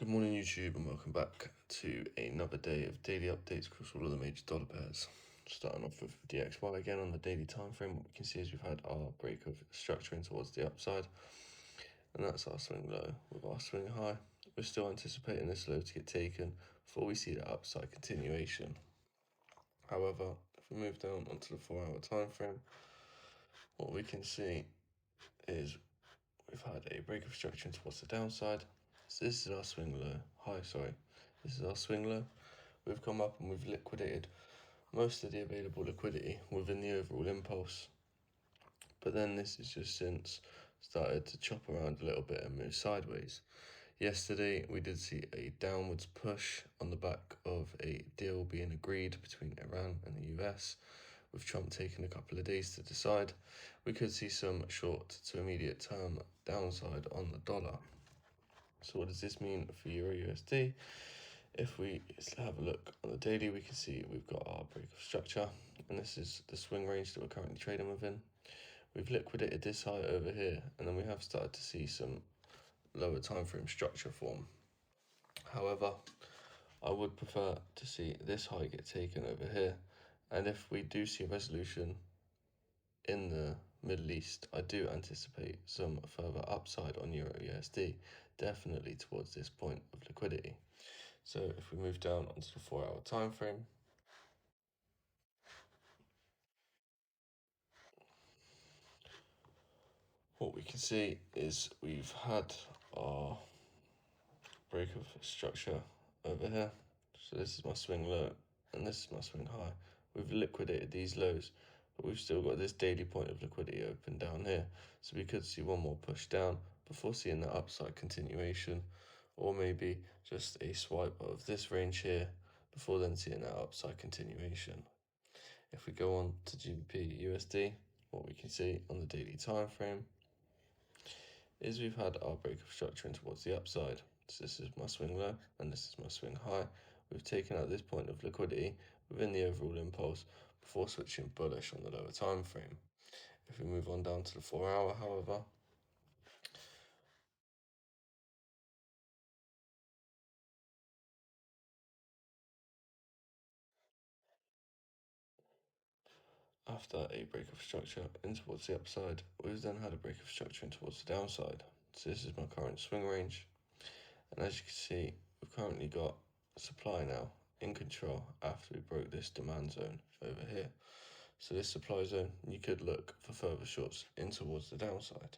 Good morning YouTube and welcome back to another day of daily updates across all of the major dollar pairs. Starting off with DXY again on the daily time frame, what we can see is we've had our break of structuring towards the upside, and that's our swing low. With our swing high, we're still anticipating this low to get taken before we see the upside continuation. However, if we move down onto the 4-hour time frame, what we can see is we've had a break of structuring towards the downside. So this is our swing low, this is our swing low. We've come up and we've liquidated most of the available liquidity within the overall impulse. But then this has just since started to chop around a little bit and move sideways. Yesterday, we did see a downwards push on the back of a deal being agreed between Iran and the US, with Trump taking a couple of days to decide. We could see some short to immediate term downside on the dollar. So what does this mean for Euro USD? If we have a look on the daily, we can see we've got our break of structure, and this is the swing range that we're currently trading within. We've liquidated this high over here, and then we have started to see some lower time frame structure form. However, I would prefer to see this high get taken over here, and if we do see a resolution in the Middle East, I do anticipate some further upside on Euro USD, definitely towards this point of liquidity. So if we move down onto the 4-hour time frame, what we can see is we've had our break of structure over here. So this is my swing low and this is my swing high. We've liquidated these lows, but we've still got this daily point of liquidity open down here. So we could see one more push down before seeing the upside continuation, or maybe just a swipe of this range here before then seeing that upside continuation. If we go on to GBP USD, what we can see on the daily time frame is we've had our break of structuring towards the upside. So this is my swing low and this is my swing high. We've taken out this point of liquidity within the overall impulse before switching bullish on the lower time frame. If we move on down to the 4-hour, however, after a break of structure in towards the upside, we've then had a break of structure in towards the downside. So this is my current swing range. And as you can see, we've currently got supply now in control after we broke this demand zone over here. So this supply zone, you could look for further shorts in towards the downside.